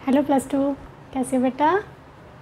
Hello plus two, कैसे हो बेटा?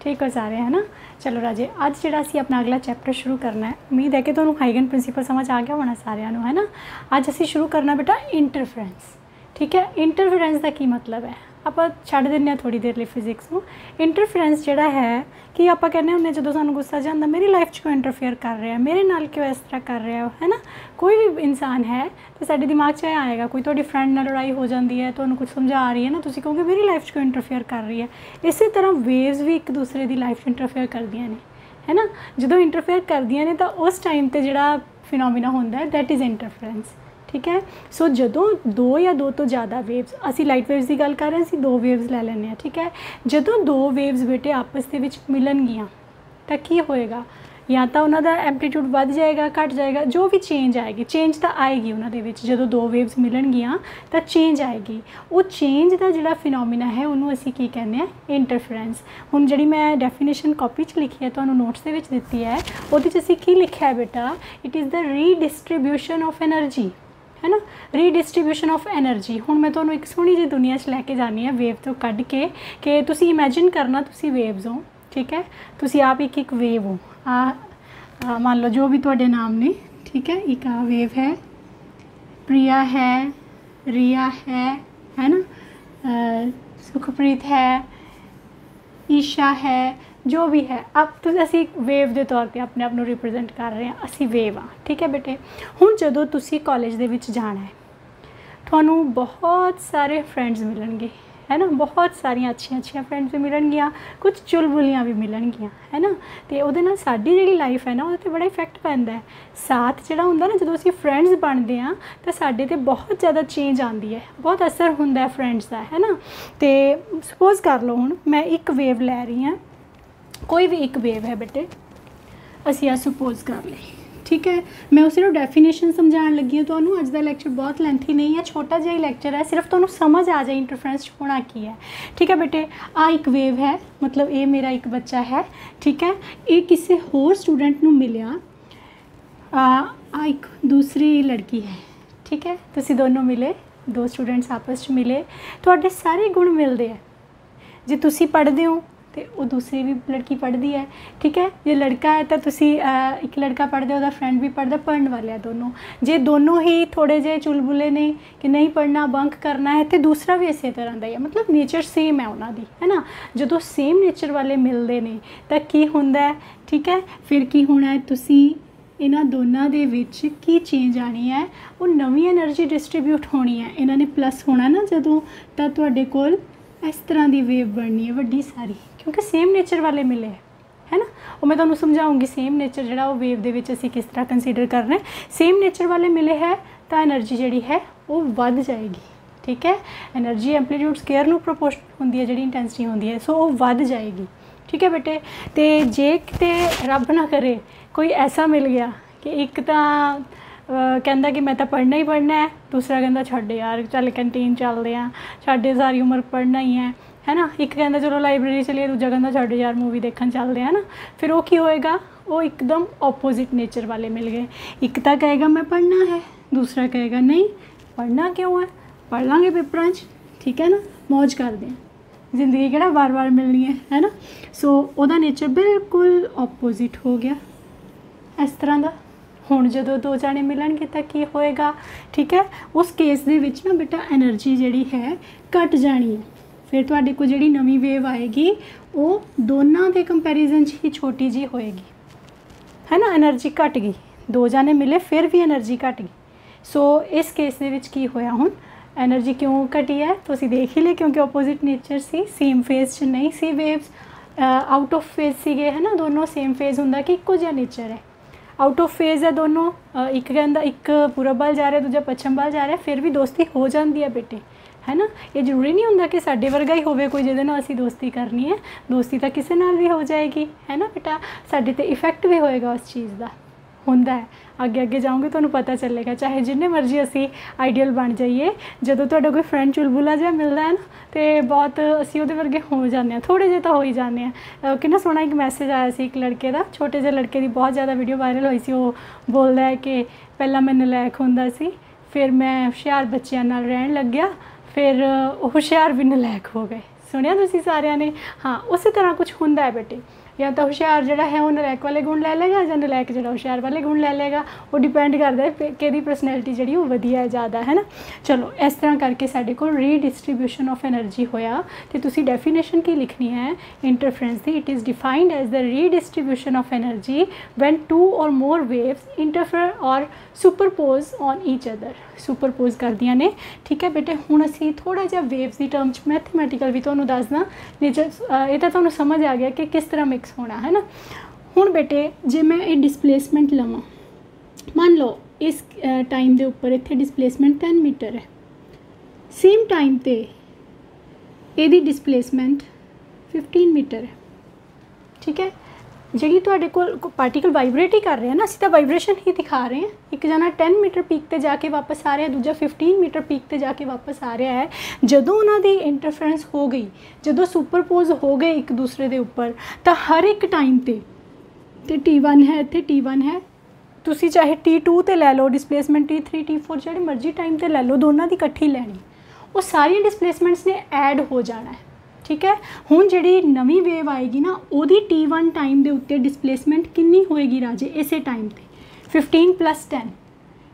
ठीक हो सारे, है ना? चलो राजे, अज जो असी अपना अगला चैप्टर शुरू करना है। उम्मीद है कि तुहानू हाइगन प्रिंसीपल समझ आ गया होना सारिਆਂ ਨੂੰ, है ना? अज असी शुरू करना बेटा इंटरफेरेंस। ठीक है, इंटरफेरेंस का की मतलब है, आप छड्ड दिंदे थोड़ी देर लिए फिजिक्स में। इंटरफेरेंस जिहड़ा है कि आप कहने होंगे जो सानू गुस्सा जाता, मेरी लाइफ च क्यों इंटरफेयर कर रहा है, मेरे नाल क्यों इस तरह कर रहा है ना? कोई भी इंसान है तो साडे दिमाग च आएगा, कोई तुहाडी फ्रेंड नाल लड़ाई हो जाती है, तुहानू कुछ समझा रही है ना, तुसीं कहोगे मेरी लाइफ च क्यों इंटरफेयर कर रही है। इस तरह वेव्स भी एक दूसरे की लाइफ इंटरफेयर करदियां ने, है ना? जो इंटरफेयर करदियां ने तो उस टाइम पर जिहड़ा फिनोमिना होंदा है दैट इज़ इंटरफेरेंस। ठीक है, सो जदों दो या दो तो ज़्यादा वेव्स, असी लाइट वेव्स की गल कर रहे हैं, असी दो वेव्स ले लें। ठीक है, जदों दो वेव्स बेटे आपस के विच मिलणगियां तो की होएगा, या तो उन्होंने एंपलीट्यूड बढ़ जाएगा, घट जाएगा, जो भी चेंज आएगी, चेंज तो आएगी उन्होंने जो दो वेव्स मिलणगियां तो चेंज आएगी। वो चेंज का जिहड़ा फिनोमिना है उन्होंने असी की कहने हैं, इंटरफेरेंस। हुण जिहड़ी मैं डेफिनेशन कॉपी च लिखी है, तुहानू नोट्स दे विच दित्ती है, उहदे च असी की लिखा है बेटा, it is the redistribution of energy, है ना? Redistribution of energy. हुण मैं तुहानू एक सोहनी जी दुनिया च लैके जानी है वेव तो कढ़ के, कि तुसी इमैजिन करना तुसी वेव्स हो। ठीक है, तुसी आप एक वेव हो, मान लो जो भी तुहाडे नाम ने। ठीक है, एक वेव है, प्रिया है, रिया है ना? सुखप्रीत है, ईशा है, जो भी है। अब तो असी वेव के तौर पर अपने आप को रिप्रजेंट कर रहे हैं, असी वेव हाँ। ठीक है बेटे, हुण जदों तुसी कॉलेज दे विच जाना है, तुहानू बहुत सारे फ्रेंड्स मिलणगे, है ना? बहुत सारिया अच्छी फ्रेंड्स भी मिलणगियां, कुछ चुलबुलियां भी मिलणगियां, है ना? तो उहदे नाल साडी जिहड़ी लाइफ है ना, उहदे ते बड़ा इफेक्ट पैंदा है। साथ जिहड़ा हुंदा ना, जदों असीं फ्रेंड्स बनदे आ तो साडे ते बहुत ज़्यादा चेंज आती है, बहुत असर हुंदा है फ्रेंड्स का, है ना? तो सपोज कर लो हुण मैं एक वेव लै रही हाँ, कोई भी एक वेव है बेटे, असी आ सपोज कर ली। ठीक है, मैं उस सिर्फ डेफिनेशन समझाने लगी हूँ। तो अज का लैक्चर बहुत लेंथी नहीं है, छोटा जिहा लैक्चर है, सिर्फ तो समझ आ जाए इंटरफेरेंस होना की है। ठीक है बेटे, आ एक वेव है, मतलब ये मेरा एक बच्चा है। ठीक है, ये किसी होर स्टूडेंट नूं मिलिया, आ एक दूसरी लड़की है। ठीक है, तुसी दोनों मिले, दो स्टूडेंट्स आपस में मिले, तो सारे गुण मिलते हैं। जे तुसी पढ़ते हो तो वो दूसरी भी लड़की पढ़ती है। ठीक है, जे लड़का है तो तुसी एक लड़का पढ़ते, वह फ्रेंड भी पढ़ता, पढ़ने वाले हैं दोनों। जे दोनों ही थोड़े जे चुलबुले ने कि नहीं पढ़ना, बंक करना है, तो दूसरा भी इस तरह का ही है, मतलब नेचर सेम है उन्होंने, है ना? जो सेम नेचर वाले मिलते हैं तो की होंदा है? ठीक है, फिर की होना है, तुसी इन्हां दोनों दे विच की चेंज आनी है, वो नवी एनर्जी डिस्ट्रीब्यूट होनी है। इन्होंने प्लस होना ना जदों, तो तुहाडे कोल इस तरह की वेव बननी है वड्डी सारी, क्योंकि सेम नेचर वाले मिले, है ना? वो मैं तुहानू समझाऊँगी सेम नेचर जिहड़ा वो वेव दे विच असीं किस तरह कंसीडर करना है। सेम नेचर वाले मिले है तो एनर्जी जिहड़ी है वो बढ़ जाएगी। ठीक है, एनर्जी एंपलीट्यूड स्केयर नू प्रोपोर्शनल होंदी है, जिहड़ी इंटेंसिटी होंदी है, सो वो बढ़ जाएगी। ठीक है बेटे, तो जे किते रब ना करे कोई ऐसा मिल गया कि एक तो कहता कि मैं तो पढ़ना ही पढ़ना है, दूसरा कहता छड्ड यार चल कैंटीन चलते हैं, छड्ड सारी उम्र पढ़ना ही है ना? एक कहता चलो लाइब्रेरी चलिए, दूजा कहता छड्ड यार मूवी देखने चलते हैं ना। फिर वो की होएगा, वो एकदम ऑपोजिट नेचर वाले मिल गए। एक तो कहेगा मैं पढ़ना है, दूसरा कहेगा नहीं पढ़ना क्यों है, पढ़ लाँगे पेपरां च। ठीक है ना, मौज करते हैं, जिंदगी किहड़ा बार बार मिलनी है ना? सो उहदा नेचर बिल्कुल ऑपोजिट हो गया इस तरह का। हुण जदों दो जाने मिलणगे तो की होएगा? ठीक है, उस केस दे विच ना बेटा एनर्जी जिहड़ी है घट जानी है। फिर तुहाडे कोल जिहड़ी नवीं वेव आएगी वो दोनों के कंपैरिजन ही छोटी जी होएगी, है ना? एनर्जी घट गई, दो जाने मिले फिर भी एनर्जी घट गई। सो इस केस दे विच की होया, हुण एनर्जी क्यों घटी है तो असीं देख ही ले, क्योंकि ऑपोजिट नेचर सी, सेम फेज च नहीं सी वेव्स, आउट ऑफ फेज सीगे, है ना? दोनों सेम फेज हुंदा कि इक्को जिहा नेचर है, आउट ऑफ फेज है दोनों, एक कहता एक पूरब वाल जा रहा है, दूजा पश्चिम वाल जा रहा है, फिर भी दोस्ती हो जाती है बेटे, है ना? ये जरूरी नहीं होंदा कि साडे वर्गा ही होवे कोई जिहदे नाल असीं दोस्ती करनी है, दोस्ती तो किसी नाल भी हो जाएगी, है ना बेटा? साडे ते इफेक्ट भी होएगा उस चीज़ का, होंदा है। अगे अगे जाऊँगे तो पता चलेगा, चाहे जिन्ने मर्जी असी आइडियल बन जाइए, जदों तुहाडा कोई फ्रेंड चुलबुला जिहा मिलता है ना, तो बहुत असी उहदे वर्गे हो जाते हैं, थोड़े जे तो हो ही जाते हैं। कितना सोहना एक मैसेज आया सी एक लड़के का, छोटे जे लड़के की बहुत ज़्यादा वीडियो वायरल हुई सी। वो बोलता है कि पहला मैं नलैक हुंदा सी, फिर मैं हुशियार बच्चों नाल रहन लग गया, फिर हुशियार भी नलैक हो गए। सुनिया तुसीं सारिਆਂ ने। हाँ उस तरह कुछ हुंदा है बेटे, या तो हुशियार जिहड़ा है वो नलैक वाले गुण लै लेगा, या नलैक जिहड़ा हुशियार वाले गुण लै लेगा। वो डिपेंड करता है कि दी परसनैलिटी जिहड़ी वो वधिया है ज़्यादा, है ना। चलो इस तरह करके साडे कोल रीडिस्ट्रीब्यूशन ऑफ एनर्जी होया। तो तुसीं डेफिनेशन की लिखनी है इंटरफेरेंस दी। It is defined as the redistribution of energy when 2 or more waves interfere or superpose on each other. Superpose करदियां ने, ठीक है बेटे। हुण असीं थोड़ा जिहा वेव्स की टर्म्स मैथमैटिकल भी तुहानूं दसदा, नेचर ये तो तुहानूं समझ आ गया कि किस तरह मिक्स होना, है ना। हुण बेटे जे मैं ये डिसप्लेसमेंट लवां, मान लो इस टाइम के उपर इत्थे डिसप्लेसमेंट 10 मीटर है, सेम टाइम ते इहदी डिसप्लेसमेंट 15 मीटर है, ठीक है। जी तुहाडे कोल पार्टिकल वाइब्रेट ही कर रहे हैं ना, असीं तां वाइब्रेशन ही दिखा रहे हैं। एक जना 10 मीटर पीक ते जाके वापस आ रहा है, दूजा 15 मीटर पीक ते जाके वापस आ रहा है। जदों उन्हां दी इंटरफेरेंस हो गई, जदों सुपरपोज हो गए एक दूसरे के उपर, तो हर एक टाइम ते T1 है, इत्थे T1 है, तुसीं चाहे T2 ते लै लो डिसप्लेसमेंट, T3 T4 जिहड़ी मर्जी टाइम ते लै लो, दोनों की इकट्ठी लैनी। वो सारी डिसप्लेसमेंट्स ने ऐड हो जाना है, ठीक है। हुण जिहड़ी नवीं वेव आएगी ना, उहदी T1 टाइम के उत्ते डिसप्लेसमेंट कितनी होएगी राजे, इसे टाइम ते 15 + 10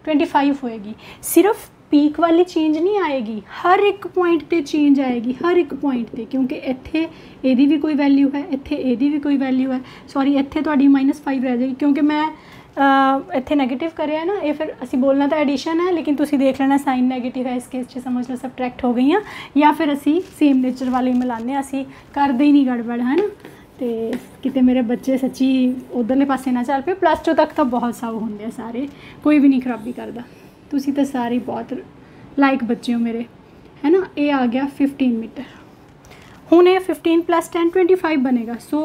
25 होएगी। सिर्फ पीक वाली चेंज नहीं आएगी, हर एक पॉइंट ते चेंज आएगी, हर एक पॉइंट ते, क्योंकि इत्थे एदी भी कोई वैल्यू है, इत्थे एदी भी कोई वैल्यू है। सॉरी इत्थे तुहाडी -5 रह जाएगी, क्योंकि मैं इत्थे नैगेटिव करे ना, ये फिर असी बोलना तो एडिशन है, लेकिन तुसी देख लेना साइन नैगेटिव है, इस केस च समझ लो सबट्रैक्ट हो गई, या फिर असी सेम नेचर वाले मिलाने, असी करते ही नहीं गड़बड़, है ना। तो किते मेरे बच्चे सच्ची उधरले पासे ना चल पे। +2 तक तो बहुत साउ होंगे सारे, कोई भी नहीं खराबी करता, तुसी तो सारे बहुत लाइक बच्चे हो मेरे, है ना। ये आ गया 15 मीटर। हुण ये 15 + 10 25 बनेगा। सो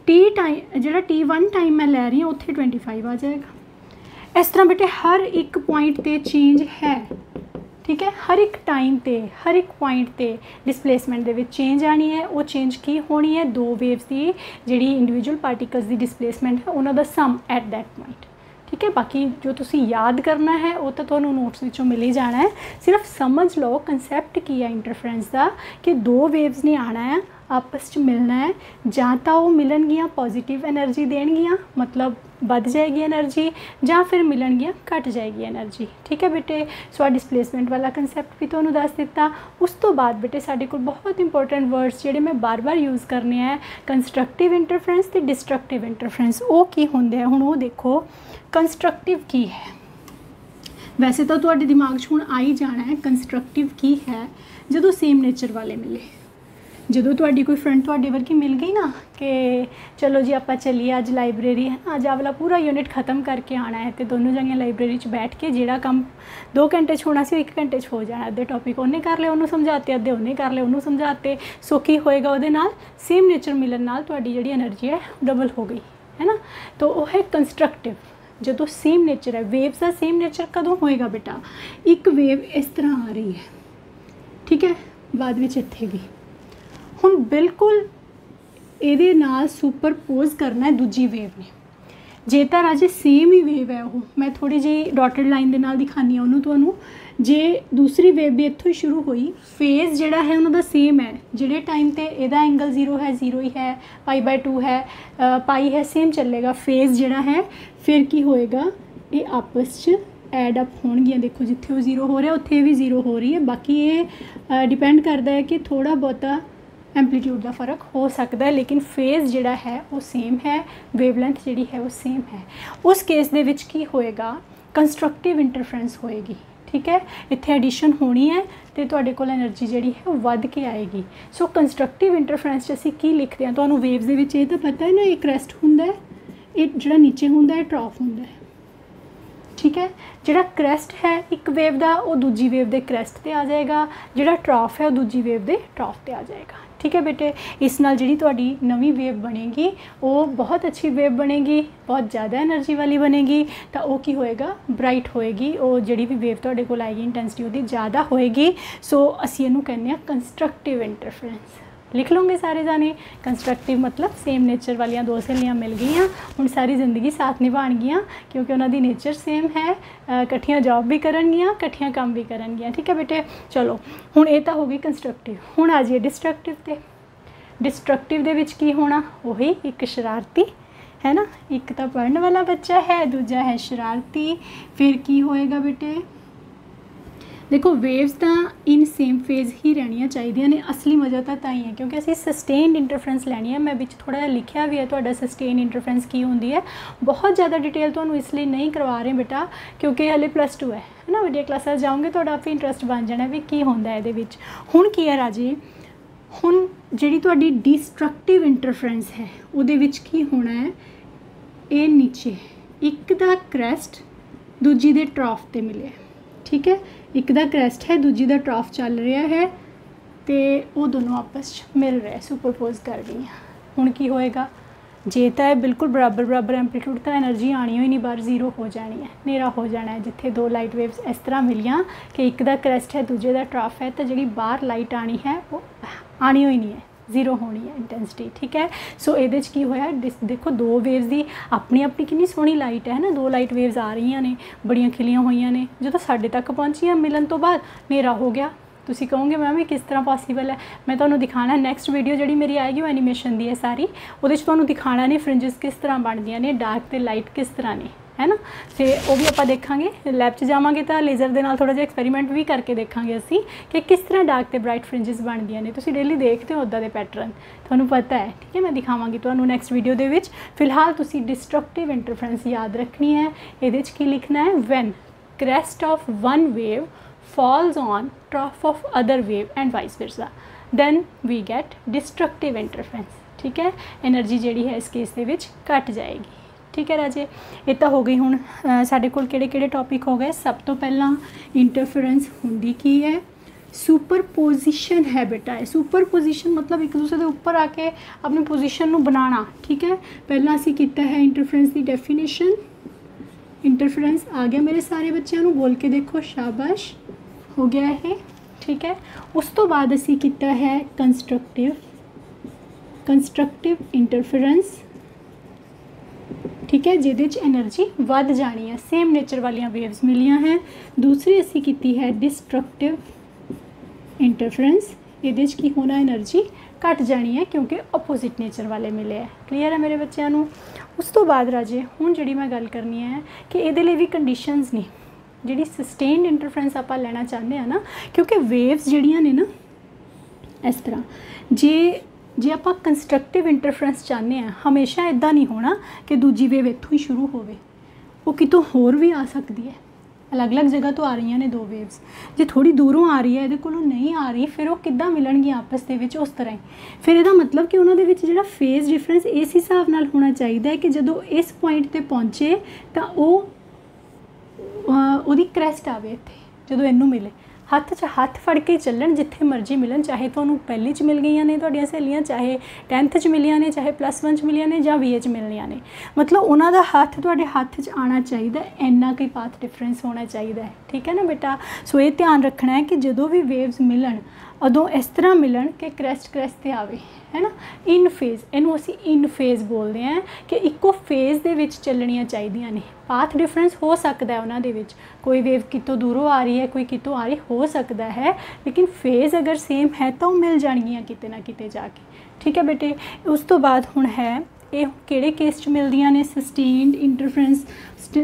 टाइम जो T1 टाइम मैं लै रही हूँ उत्थे 25 आ जाएगा। इस तरह बेटे हर एक पॉइंट ते चेंज है, ठीक है। हर एक टाइम ते, हर एक पॉइंट ते डिसप्लेसमेंट दे विच चेंज आनी है। वो चेंज की होनी है, दो वेव्स की जिहड़ी इंडिविजुअल पार्टिकल्स की डिसप्लेसमेंट है उन्हों दा सम एट दैट पॉइंट, ठीक है। बाकी जो तुसी याद करना है वो तो तुहानूं नोट्स विचों मिल ही जाना है। सिर्फ समझ लो कंसैप्ट की है इंटरफेरेंस का, कि दो वेव्स ने आना है, आपस च मिलना है, जां तां वो मिलणगियां पॉजिटिव एनर्जी देणगियां, मतलब बढ़ जाएगी एनर्जी, जां फिर मिलणगियां घट जाएगी एनर्जी, ठीक है बेटे। सो डिसप्लेसमेंट वाला कंसैप्ट भी तुहानूं दस दिता। उस तो बाद बेटे साडे कोल बहुत इंपॉर्टेंट वर्ड्स जिहड़े मैं बार बार यूज़ करने हैं, कंस्ट्रक्टिव इंटरफेरेंस ते डिस्ट्रक्टिव इंटरफेरेंस। वो की होंदे हैं, हुण वो देखो कंस्ट्रक्टिव की है। वैसे तो तुहाडे दिमाग 'च हुण आ ही जाना है कंस्ट्रक्टिव की है, जदों सेम नेचर वाले मिले, जदों तुहाडी कोई फ्रेंड तुहाडे वर्गी मिल गई ना कि चलो जी आपां चलीए अज लाइब्रेरी, है ना, अज आ वाला पूरा यूनिट खत्म करके आना है, तो दोनों जणियां लाइब्रेरी 'च बैठ के जिहड़ा काम 2 घंटे च होना सी 1 घंटे च हो जाना। अद्धे टॉपिक उन्हें कर लिया, उन्होंने समझाते, अद्धे उन्हें कर लिया, उन्होंने समझाते। सो की होएगा, उहदे नाल सेम नेचर मिलन नाल तुहाडी जिहड़ी एनर्जी है डबल हो गई, है ना। तो वह है कंस्ट्रक्टिव, जो सेम नेचर है। वेव्स का सेम नेचर कदों होएगा बेटा, एक वेव इस तरह आ रही है, ठीक है, बाद में इत्थे भी हुण बिल्कुल ये नाल सुपरपोज करना है दूजी वेव ने। जे तो राजे सेम ही वेव है, वो मैं थोड़ी जी डॉटेड लाइन के नाल दिखानी है उन्होंने तुहानूं। जे दूसरी वेव भी इत्थों ही शुरू हुई, फेज़ जिहड़ा है उन्हों दा सेम है, जिहड़े टाइम ते इहदा एंगल 0 है 0 ही है, π/2 है, पाई है, सेम चलेगा फेज़ जिहड़ा है। फिर की होएगा, ये आपस च एड अप होणगियां। देखो जिथे वो 0 हो रहा है उत्थे भी 0 हो रही है। बाकी ये डिपेंड करता है कि थोड़ा बहुता एंपलीट्यूड का फ़र्क हो सकता है, लेकिन फेज़ जिहड़ा है वो सेम है, वेवलेंथ जिहड़ी है वो सेम है। उस केस दे विच की होएगा, कंस्ट्रक्टिव इंटरफेरेंस होएगी, ठीक है। इत्थे एडिशन होनी है तो तुहाडे कोल एनर्जी जिहड़ी है वो वध के आएगी। सो कंस्ट्रक्टिव इंटरफेरेंस असीं की लिखते हैं, तुहानूं वेव्स दे विच ये तो पता है ना, एक क्रेस्ट हुंदा है, ये जिहड़ा नीचे हुंदा है ट्रॉफ हुंदा है, ठीक है। जिहड़ा क्रेस्ट है एक वेव का वो दूजी वेव के क्रेस्ट ते आ जाएगा, जिहड़ा ट्रॉफ है वो दूजी वेव के ट्रॉफ ते आ जाएगा, ठीक है बेटे। इस नाल जिहड़ी तुहाडी नवीं वेव बनेगी वो बहुत अच्छी वेव बनेगी, बहुत ज़्यादा एनर्जी वाली बनेगी। तो वो की होएगा, ब्राइट होएगी, वो जिहड़ी भी वेव तुहाडे कोल आएगी इंटेंसिटी उसकी ज़्यादा होएगी। सो असीं इहनूं कहने आ कंस्ट्रक्टिव इंटरफेरेंस, लिख लोगे सारे जाने। कंस्ट्रक्टिव मतलब सेम नेचर वालियां दो सहेलियां मिल गई हुण सारी जिंदगी साथ निभाणगियां क्योंकि उन्होंने नेचर सेम है, इकट्ठियां जॉब भी करनगियां, इकट्ठियां काम भी करनगियां। ठीक है बेटे, चलो हुण ये तो हो गई कंस्ट्रक्टिव। हुण आ जाइए डिस्ट्रक्टिव ते। डिस्ट्रक्टिव दे विच की होना, वही एक शरारती है ना, एक तो पढ़ने वाला बच्चा है, दूजा है शरारती। फिर की होएगा बेटे, देखो वेव्स तो इन सेम फेज ही रहनिया चाहिए ने। असली मज़ा तो ही है क्योंकि असी सस्टेन्ड इंटरफ्रेंस लैनी है। मैं बिच थोड़ा लिखा भी है तो सस्टेन इंटरफ्रेंस की होंगी है। बहुत ज़्यादा डिटेल तो इसलिए नहीं करवा रहे बेटा क्योंकि हले +2 है ना, वड्डियां क्लासां जाओगे तो आप इंटरस्ट बन जाना भी की होंदा है ये। हुण की है राजे, हुण जिहड़ी तुहाडी डिस्ट्रक्टिव इंटरफ्रेंस है उहदे विच की होना है, ये नीचे एक दा क्रैस्ट दूजी दे ट्रॉफ ते मिले। ठीक है, एक दा क्रैस्ट है दूजी दा ट्रॉफ चल रहा है तो वो दोनों आपस मिल रहे, सुपरपोज कर रही हैं। हुण की होएगा, जे तो है बिल्कुल बराबर बराबर एंपलीट्यूड तो एनर्जी आनी ही नहीं, बाहर 0 हो जानी है, हनेरा हो जाना है। जिथे दो लाइट वेव्स इस तरह मिलियां कि एक दा क्रैस्ट है दूजे दा ट्रॉफ है तो जी बाहर लाइट आनी है वो आनी ही नहीं है, 0 होनी है इंटेंसिटी। ठीक है, सो ये की होया, देखो दो वेव्स की अपनी अपनी कितनी सोहनी लाइट है ना, दो लाइट वेव्स आ रही ने बड़ियां खिलियां हुई ने। जो साढ़े तक पहुँचियां मिलन तो बाद हनेरा हो गया। तुसी कहोगे मैम ये किस तरह पॉसीबल है, मैं तुम्हें दिखाना नैक्सट वीडियो जी मेरी आएगी वो एनीमेशन दी है सारी, वो तुम्हें दिखाना ने फ्रिंजिस किस तरह बनदियां ने, डार्क तो लाइट किस तरह ने, है ना। तो वो भी आप देखांगे, लैब च जावांगे तो लेज़र के नाल थोड़ा जिहा एक्सपेरीमेंट भी करके देखांगे असी कि किस तरह डार्क तो ब्राइट फ्रिंजिस बनदियां ने। तुसी डेली देखते हो उदा दे पैटर्न, तुहानूं पता है। ठीक है, मैं दिखावांगी तुहानूं नैक्सट वीडियो दे विच। फिलहाल तुसी डिस्ट्रक्टिव इंटरफ्रेंस याद रखनी है। ये की लिखना है, van crest of one wave falls on trough of other wave and vice versa, then we get destructive interference। ठीक है, एनर्जी जी है इस केस के विच घट जाएगी। ठीक है राजे, ये तो हो गई। हुण साडे कोल किहड़े टॉपिक हो गए। सब तो पहला इंटरफेरेंस हुंदी की है, सुपरपोजिशन है बेटा। सुपरपोजिशन मतलब एक दूसरे के ऊपर आके अपनी पोजिशन नूं बनाना। ठीक है, पहला असीं कीता है इंटरफेरेंस की डेफिनेशन। इंटरफेरेंस आ गया मेरे सारे बच्चों को, बोल के देखो, शाबाश, हो गया है। ठीक है, उस तो बाद असी किया है कंस्ट्रक्टिव इंटरफेरेंस। ठीक है, जिहदे च एनर्जी वध जानी है, सेम नेचर वालियां वेव्स मिलियां हैं। दूसरी असी की है डिस्ट्रक्टिव इंटरफेरेंस, ये की होना एनर्जी घट जानी है क्योंकि अपोजिट नेचर वाले मिले है। क्लीयर है मेरे बच्चों को। उस तो बाद राजे हुण जिहड़ी मैं गल करनी है कि ये लिए भी कंडीशनस ने, जिहड़ी सस्टेन्ड इंटरफेरेंस आप लेना चाहते हैं ना, क्योंकि वेव्स जिहड़ियां ने ना इस तरह जे आप कंस्ट्रक्टिव इंटरफेरेंस चाहते हैं, हमेशा इदा नहीं होना कि दूजी वेव इत्थों ही शुरू होवे, वो कितों होर भी आ सकती है। अलग अलग जगह तो आ रही ने दो वेव्स, जो थोड़ी दूरों आ रही है, ये कोलों नहीं आ रही, फिर वो किद्दां मिलणगियां आपस दे विच, उस तरह ही। फिर इहदा मतलब कि उन्हां दे विच जिहड़ा फेज डिफरेंस इस हिसाब नाल होना चाहिए कि जदों इस पॉइंट ते पहुँचे तो वो क्रैस्ट आवे इत्थे, जदों इनू मिले हत्थ च हत्थ फड़ के चलन, जिथे मर्जी मिलन, चाहे तुहानूं पहली च मिल गई ने तुहाडियां सहेलियां, चाहे 10th च मिलियां ने, चाहे +1 च मिलियां ने, जां 20 च मिलनियां ने। मतलब उन्हां दा हत्थ तुहाडे हत्थ च आना चाहिए, इन्ना कोई पाथ डिफरेंस होना चाहिए। ठीक है ना बेटा। सो ये ध्यान रखना है कि जदों भी वेव्स मिलन उदों इस तरह मिलन कि क्रैस्ट ते आवे, है ना। इन फेज, इनू असी इन फेज बोलते हैं कि इक्को फेज दे विच चलनियां चाहिए ने। पाथ डिफरेंस हो सकता है उन्हां दे विच, कोई वेव कितों दूरों आ रही है, कोई कितों आ रही हो सकता है, लेकिन फेज अगर सेम है तो मिल जाएगियां किते ना किते जाके। ठीक है बेटे। उस तो बाद हुण है ये किहड़े केस च मिलदियां ने, सस्टेन्ड इंटरफेरेंस।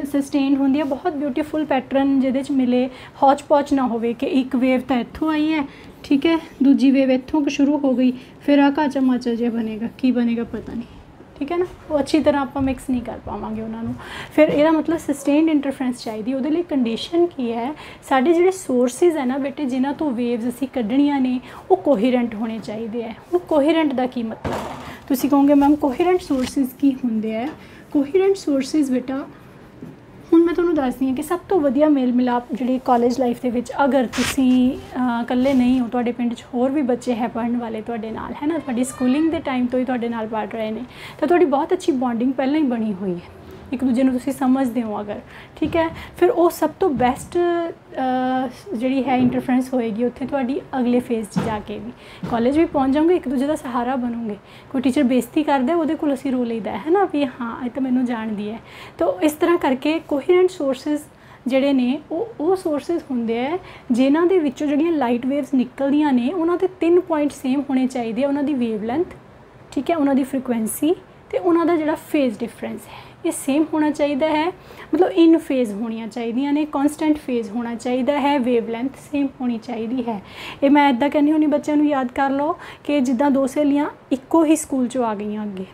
सस्टेन्ड होंदी है बहुत ब्यूटीफुल पैटर्न जिहदे च मिले, हौच पौच ना होवे कि एक वेव तो इत्थों आई है, ठीक है, दूजी वेव इत्थों शुरू हो गई, फिर आ काचा माचा जिहा बनेगा, की बनेगा पता नहीं। ठीक है ना, वो अच्छी तरह आप मिक्स नहीं कर पावांगे उन्होंने। फिर यदा मतलब सस्टेन्ड इंटरफेरेंस चाहिए, वो लिए कंडीशन की है, साढ़े जिहड़े सोर्सिज है ना बेटे, जिन्हों तो वेव्स असी कढ़नियां ने, वो कोहेरेंट होने चाहिए है। वो कोहेरेंट का की मतलब है, तुसी कहोगे मैम कोहेरेंट सोर्सिज की होंदे है। कोहेरेंट सोर्सिज बेटा हुण मैं तुहानूं दसदी हां कि सब तो वधिया मेल मिलाप जिहड़ी कॉलेज लाइफ दे विच, अगर तुसी कल्ले नहीं हो, तुहाडे पिंड च होर भी बच्चे है पढ़न वाले तुहाडे नाल, है ना, तुहाडी स्कूलिंग दे टाइम तो ही तुहाडे नाल पढ़ रहे हैं, तो तुहाडी बहुत अच्छी बॉन्डिंग पहले ही बनी हुई है। एक दूजे ਨੂੰ ਤੁਸੀਂ ਸਮਝਦੇ ਹੋ ਅਗਰ, ਠੀਕ ਹੈ, ਫਿਰ ਉਹ ਸਭ ਤੋਂ ਬੈਸਟ ਜਿਹੜੀ ਹੈ ਇੰਟਰਫਰੈਂਸ ਹੋਏਗੀ ਉੱਥੇ ਤੁਹਾਡੀ ਅਗਲੇ ਫੇਜ਼ 'ਚ ਜਾ ਕੇ ਵੀ। ਕਾਲਜ ਵੀ ਪਹੁੰਚ ਜਾਓਗੇ, ਇੱਕ ਦੂਜੇ ਦਾ ਸਹਾਰਾ ਬਣੋਗੇ। ਕੋਈ ਟੀਚਰ ਬੇਇੱਜ਼ਤੀ ਕਰਦਾ ਉਹਦੇ ਕੋਲ ਅਸੀਂ ਰੋ ਲਈਦਾ ਹੈ ਨਾ ਵੀ ਹਾਂ ਇਹ ਤਾਂ ਮੈਨੂੰ ਜਾਣਦੀ ਹੈ। ਤਾਂ ਇਸ ਤਰ੍ਹਾਂ ਕਰਕੇ ਕੋਹੀਰੈਂਟ ਸੋਰਸਿਸ ਜਿਹੜੇ ਨੇ ਉਹ ਸੋਰਸਿਸ ਹੁੰਦੇ ਹੈ ਜਿਨ੍ਹਾਂ ਦੇ ਵਿੱਚੋਂ ਜਿਹੜੀਆਂ ਲਾਈਟ ਵੇਵਸ ਨਿਕਲਦੀਆਂ ਨੇ ਉਹਨਾਂ ਦੇ 3 ਪੁਆਇੰਟ ਸੇਮ ਹੋਣੇ ਚਾਹੀਦੇ ਆ, ਉਹਨਾਂ ਦੀ ਵੇਵ ਲੈਂਥ, ਠੀਕ ਹੈ, ਉਹਨਾਂ ਦੀ ਫ੍ਰੀਕੁਐਂਸੀ ਅਤੇ ਉਹਨਾਂ ਦਾ ਜਿਹੜਾ ਫੇਜ਼ ਡਿਫਰੈਂਸ ਹੈ ਇਹ ਸੇਮ ਹੋਣਾ ਚਾਹੀਦਾ ਹੈ। ਮਤਲਬ ਇਨ ਫੇਜ਼ ਹੋਣੀਆਂ ਚਾਹੀਦੀਆਂ ਨੇ, ਕੌਨਸਟੈਂਟ ਫੇਜ਼ ਹੋਣਾ ਚਾਹੀਦਾ ਹੈ, ਵੇਵ ਲੈਂਥ ਸੇਮ ਹੋਣੀ ਚਾਹੀਦੀ ਹੈ। ਇਹ ਮੈਂ ਇੱਦਾਂ ਕਹਿੰਦੀ ਹੁੰਦੀ ਬੱਚਿਆਂ ਨੂੰ ਯਾਦ ਕਰ ਲਓ ਕਿ ਜਿੱਦਾਂ 2 ਸਹੇਲੀਆਂ ਇੱਕੋ ਹੀ ਸਕੂਲ 'ਚੋਂ ਆ ਗਈਆਂ ਅੱਗੇ,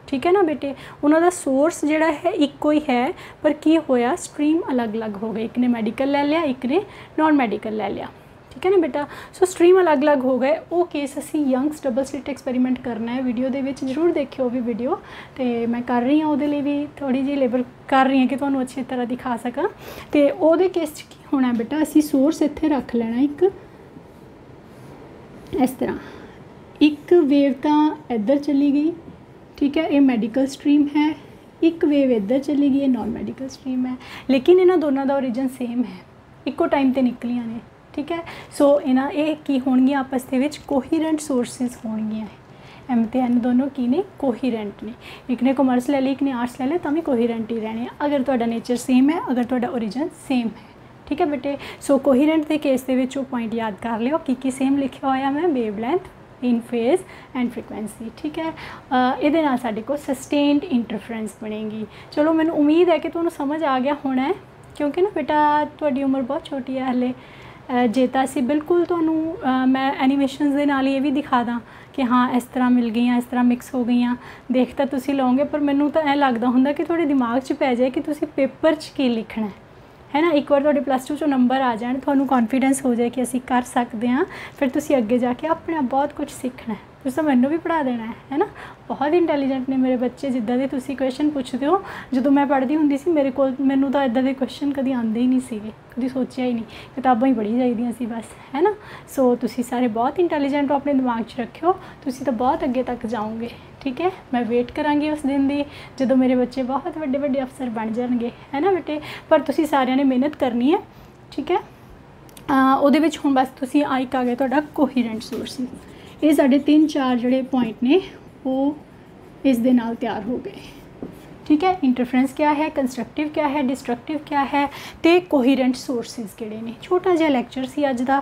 ਠੀਕ ਹੈ ਨਾ ਬੇਟੇ, ਉਹਨਾਂ ਦਾ ਸੋਰਸ ਜਿਹੜਾ ਹੈ ਇੱਕੋ ਹੀ ਹੈ ਪਰ ਕੀ ਹੋਇਆ ਸਟਰੀਮ ਅਲੱਗ-ਅਲੱਗ ਹੋ ਗਏ, ਇੱਕ ਨੇ ਮੈਡੀਕਲ ਲੈ ਲਿਆ, ਇੱਕ ਨੇ ਨॉन ਮੈਡੀਕਲ ਲੈ ਲਿਆ, ਠੀਕ ਹੈ ਨਾ ਬੇਟਾ। ਸੋ ਸਟਰੀਮ ਅਲੱਗ-ਅਲੱਗ ਹੋ ਗਏ। ਉਹ ਕੇਸ ਅਸੀਂ ਯੰਗਸ ਡਬਲ ਸਲਿਟ ਐਕਸਪੈਰੀਮੈਂਟ ਕਰਨਾ ਹੈ, ਵੀਡੀਓ ਦੇ ਵਿੱਚ ਜ਼ਰੂਰ ਦੇਖਿਓ ਉਹ ਵੀ ਵੀਡੀਓ, ਅਤੇ ਮੈਂ ਕਰ ਰਹੀ ਹਾਂ ਉਹਦੇ ਲਈ ਵੀ ਥੋੜ੍ਹੀ ਜਿਹੀ ਲੇਬਰ ਕਰ ਰਹੀ ਹਾਂ ਕਿ ਤੁਹਾਨੂੰ ਅੱਛੀ ਤਰ੍ਹਾਂ ਦਿਖਾ ਸਕਾਂ। ਅਤੇ ਉਹਦੇ ਕੇਸ 'ਚ ਕੀ ਹੋਣਾ ਬੇਟਾ, ਅਸੀਂ ਸੋਰਸ ਇੱਥੇ ਰੱਖ ਲੈਣਾ ਇੱਕ ਇਸ ਤਰ੍ਹਾਂ, ਇੱਕ ਵੇਵ ਤਾਂ ਇੱਧਰ ਚਲੀ ਗਈ, ठीक है, ये मेडिकल स्ट्रीम है, एक वेव इधर चली गई, ये नॉन मेडिकल स्ट्रीम है, लेकिन इन्होंने दोनों का ओरिजिन सेम है, इको टाइम ते निकलियां ने, ठीक है। सो इन्हां ये की होणगियां आपस दे विच कोहीरेंट सोर्सिस होणगियां, एम ते एन दोनों की ने कोहीरेंट ने, एक ने कॉमर्स ले ली, एक ने आर्ट्स ले लिया, तो भी कोहीरेंट ही रहने अगर तुहाडा नेचर सेम है, अगर तुहाडा ओरिजिन सेम है, ठीक है बेटे। सो कोहीरेंट के केस दे विच वो पॉइंट याद कर लियो की सेम लिखिया होया मैं, wave length, in phase and frequency, ठीक है। ये साढ़े को सस्टेन्ड इंटरफरेंस बनेगी। चलो मैंने उम्मीद है कि तुहानूं समझ आ गया होना है, क्योंकि ना बेटा तुहाडी उम्र बहुत छोटी है हले। जे तां असीं बिल्कुल तुहानूं मैं एनीमेशनस दे नाल ये भी दिखा दां कि हाँ इस तरह मिल गई, इस तरह मिक्स हो गई, देख तां तुसीं लओगे, पर मैनूं तां ऐ लगदा हुंदा कि तुहाडे दिमाग 'च पै जाए कि तुसीं पेपर 'च की लिखना है ना। एक बार तुहाडे +2 चों नंबर आ जाए, तुहानूं कॉन्फिडेंस हो जाए कि असीं कर सकते हैं, फिर तुसीं अगे जाके अपने आप बहुत कुछ सीखना है। तुसीं तां मैनूं भी पढ़ा देना है ना। बहुत इंटैलीजेंट ने मेरे बच्चे, जिद्दां दे तुसीं क्वेश्चन पुछदे हो। जदों मैं पढ़दी हुंदी सी मेरे कोल मैनूं तां इदां दे क्वेश्चन कदी आंदे ही नहीं सीगे, कदी सोचिया ही नहीं, किताबां ही पढ़ी जाईदियां सी बस, है ना। सो तुसीं सारे बहुत इंटैलीजेंट हो, अपने दिमाग 'च रखियो, तुसीं तां बहुत अगे तक जाओगे, ठीक है। मैं वेट करांगी उस दिन दी जदों मेरे बच्चे बहुत वड्डे वड्डे अफसर बन जाणगे, है ना बेटे। पर तुसीं सारिਆਂ ने मेहनत करनी है, ठीक है। ਉਹਦੇ ਵਿੱਚ ਹੁਣ ਬਸ ਤੁਸੀਂ ਇੱਕ ਆ ਗਿਆ ਤੁਹਾਡਾ ਕੋਹੀਰੈਂਟ ਸੋਰਸ। ਇਹ ਸਾਡੇ 3-4 ਜਿਹੜੇ ਪੁਆਇੰਟ ਨੇ ਉਹ ਇਸ ਦੇ ਨਾਲ ਤਿਆਰ ਹੋ ਗਏ, ठीक है। इंटरफरेंस क्या है, कंस्ट्रक्टिव क्या है, डिस्ट्रक्टिव क्या है, तो कोहीरेंट सोर्सिस किहड़े ने। छोटा जिहा लैक्चर सी अज दा,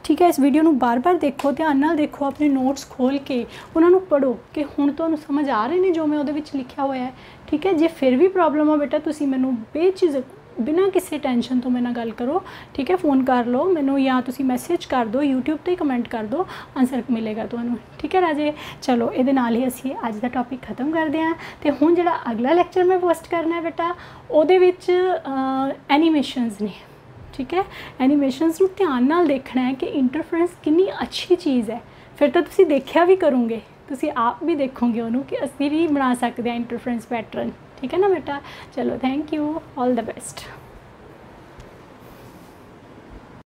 ठीक है। इस वीडियो नूं बार बार देखो, ध्यान नाल देखो, अपने नोट्स खोल के उन्हां नूं पढ़ो कि हुण तुहानूं समझ आ रहे ने जो मैं उहदे विच लिखिया होया है, ठीक है। जे फिर भी प्रॉब्लम हो बेटा, तुसीं मैनूं बेझिझक बिना किसी टेंशन तो मेरे नाल गल करो, ठीक है। फ़ोन कर लो मैनू या तुसी मैसेज कर दो, यूट्यूब ते कमेंट कर दो, आंसर मिलेगा तुहानूं, ठीक है राजे। चलो ये नाल ही असीं अज दा टॉपिक खत्म करते हैं। तो हुण जिहड़ा अगला लैक्चर मैं पोस्ट करना है बेटा, उहदे विच एनीमेशनस ने, ठीक है। एनीमेशनस नूं ध्यान नाल देखना है कि इंटरफरेंस कितनी अच्छी चीज़ है। फिर तो तुसी देखिया भी करोगे, तुसी आप भी देखोगे उन्होंने कि असीं भी बना सकते हैं इंटरफरेंस पैटर्न, ठीक है ना बेटा। चलो thank you, all the best.